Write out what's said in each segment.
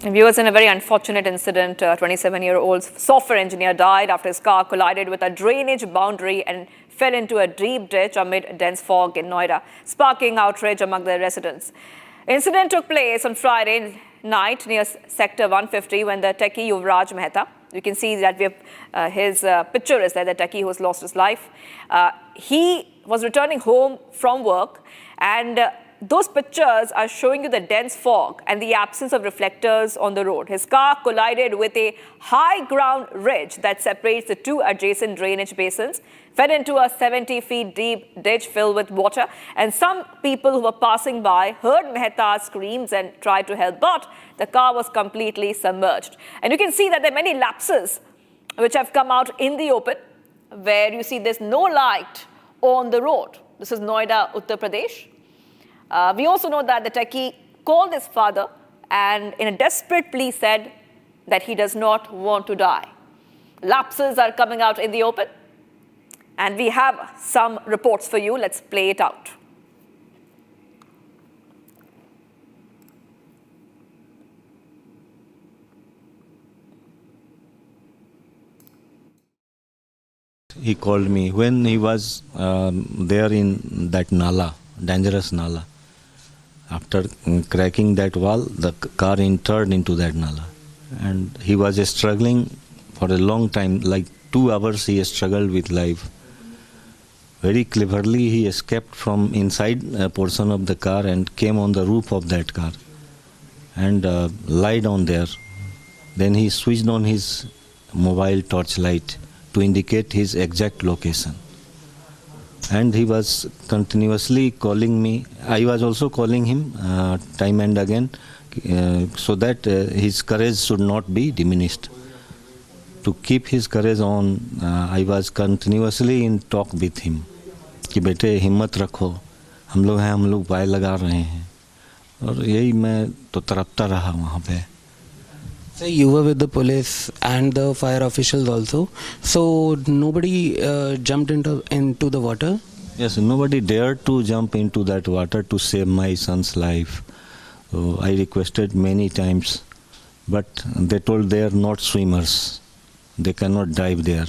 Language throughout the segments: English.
Viewers, in a very unfortunate incident, a 27-year-old software engineer died after his car collided with a drainage boundary and fell into a deep ditch amid dense fog in Noida, sparking outrage among the residents. Incident took place on Friday night near Sector 150 when the techie Yuvraj Mehta, you can see that his picture is there, the techie who has lost his life. He was returning home from work, and those pictures are showing you the dense fog and the absence of reflectors on the road. His car collided with a high ground ridge that separates the two adjacent drainage basins, fell into a 70 feet deep ditch filled with water, and some people who were passing by heard Mehta's screams and tried to help, but the car was completely submerged. And you can see that there are many lapses which have come out in the open, where you see there's no light on the road. This is Noida, Uttar Pradesh. We also know that the techie called his father and in a desperate plea said that he does not want to die. Lapses are coming out in the open, and we have some reports for you. Let's play it out. He called me when he was there in that nala, dangerous nala. After cracking that wall, the car entered into that nala. And he was struggling for a long time, like 2 hours he struggled with life. Very cleverly he escaped from inside a portion of the car and came on the roof of that car and lied on there. Then he switched on his mobile torchlight to indicate his exact location. And he was continuously calling me. I was also calling him time and again so that his courage should not be diminished. To keep his courage on, I was continuously in talk with him कि बेटे हिम्मत रखो, हम लोग हैं, हम लोग पाए लगा रहे हैं. और यही मैं तो तड़पता रहा वहाँ पे. So you were with the police and the fire officials also. So nobody jumped into the water? Yes, nobody dared to jump into that water to save my son's life. So I requested many times, but they told they are not swimmers. They cannot dive there.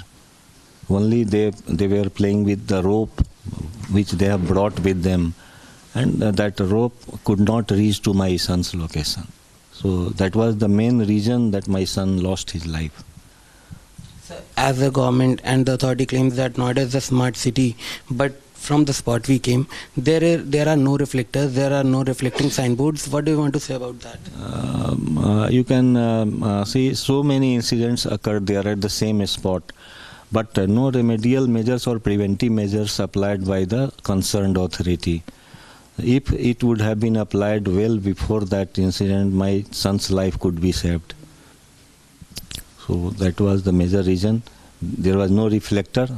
Only they were playing with the rope which they have brought with them, and that rope could not reach to my son's location. So that was the main reason that my son lost his life. As the government and the authority claims that Noida is a smart city, but from the spot we came, there are no reflectors, there are no reflecting signboards. What do you want to say about that? You can see so many incidents occurred there at the same spot, but no remedial measures or preventive measures applied by the concerned authority. If it would have been applied well before that incident, my son's life could be saved. So that was the major reason. There was no reflector.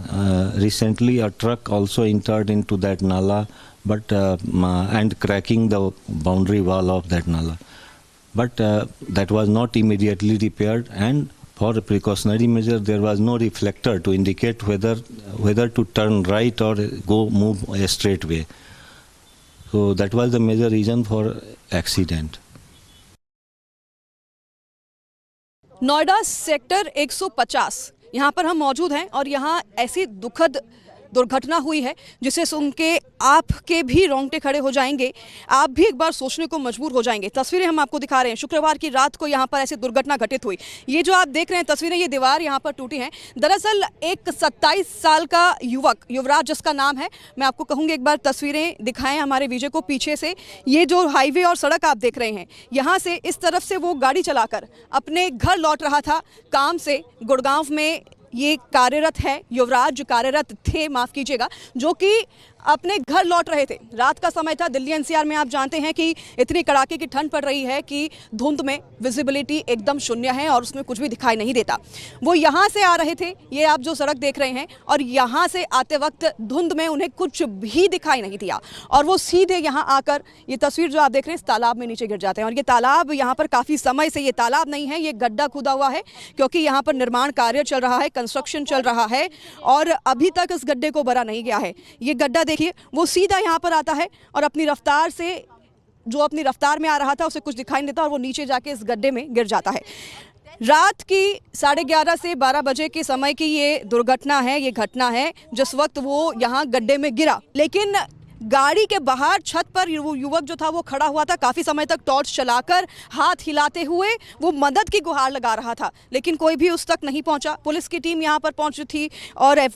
Recently, a truck also entered into that nala, but and cracking the boundary wall of that nala. But that was not immediately repaired, and for a precautionary measure, there was no reflector to indicate whether to turn right or move a straight way. So that was the major reason for accident. Noida sector 150 यहाँ पर हम मौजूद हैं और यहाँ ऐसी दुखद दुर्घटना हुई है जिसे सुन के आपके भी रोंगटे खड़े हो जाएंगे, आप भी एक बार सोचने को मजबूर हो जाएंगे। तस्वीरें हम आपको दिखा रहे हैं। शुक्रवार की रात को यहाँ पर ऐसी दुर्घटना घटित हुई। ये जो आप देख रहे हैं तस्वीरें, ये दीवार यहाँ पर टूटी हैं। दरअसल एक 27 साल का युवक, युवराज जिसका नाम है, मैं आपको कहूँगी एक बार तस्वीरें दिखाएं हमारे विजय को पीछे से। ये जो हाईवे और सड़क आप देख रहे हैं, यहाँ से इस तरफ से वो गाड़ी चलाकर अपने घर लौट रहा था काम से। गुड़गांव में ये कार्यरत है, युवराज कार्यरत थे, माफ़ कीजिएगा, जो कि अपने घर लौट रहे थे। रात का समय था। दिल्ली एनसीआर में आप जानते हैं कि इतनी कड़ाके की ठंड पड़ रही है कि धुंध में विजिबिलिटी एकदम शून्य है और उसमें कुछ भी दिखाई नहीं देता। वो यहाँ से आ रहे थे, ये आप जो सड़क देख रहे हैं, और यहाँ से आते वक्त धुंध में उन्हें कुछ भी दिखाई नहीं दिया और वो सीधे यहाँ आकर, ये तस्वीर जो आप देख रहे हैं, इस तालाब में नीचे गिर जाते हैं। और ये तालाब यहाँ पर काफ़ी समय से, ये तालाब नहीं है, ये गड्ढा खुदा हुआ है, क्योंकि यहाँ पर निर्माण कार्य चल रहा है, कंस्ट्रक्शन चल रहा है और अभी तक इस गड्ढे को भरा नहीं गया है। ये गड्ढा देखिए, वो सीधा यहाँ पर आता है और अपनी रफ्तार से जो अपनी रफ्तार में आ रहा था उसे कुछ दिखाई नहीं देता और वो नीचे जाके इस गड्ढे में गिर जाता है। रात की 11:30 से 12 बजे के समय की ये दुर्घटना है, ये घटना है जिस वक्त वो यहाँ गड्ढे में गिरा। लेकिन गाड़ी के बाहर छत पर वो युवक जो था वो खड़ा हुआ था, काफ़ी समय तक टॉर्च चलाकर हाथ हिलाते हुए वो मदद की गुहार लगा रहा था, लेकिन कोई भी उस तक नहीं पहुंचा। पुलिस की टीम यहाँ पर पहुंची थी और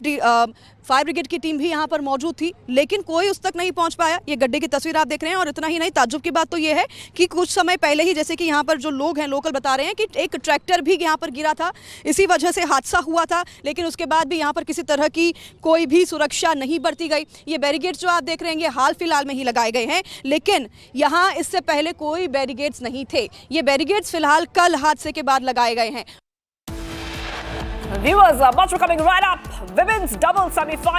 फायर ब्रिगेड की टीम भी यहाँ पर मौजूद थी, लेकिन कोई उस तक नहीं पहुंच पाया। ये गड्ढे की तस्वीर आप देख रहे हैं। और इतना ही नहीं, ताज्जुब की बात तो ये है कि कुछ समय पहले ही, जैसे कि यहाँ पर जो लोग हैं लोकल बता रहे हैं कि एक ट्रैक्टर भी यहाँ पर गिरा था, इसी वजह से हादसा हुआ था, लेकिन उसके बाद भी यहाँ पर किसी तरह की कोई भी सुरक्षा नहीं बरती गई। ये बैरिकेड्स जो आप देख रहे हैं ये हाल फिलहाल में ही लगाए गए हैं, लेकिन यहाँ इससे पहले कोई बैरिकेड्स नहीं थे। ये बैरिकेड्स फिलहाल कल हादसे के बाद लगाए गए हैं। Viewers, much for coming right up. Women's double semi-final.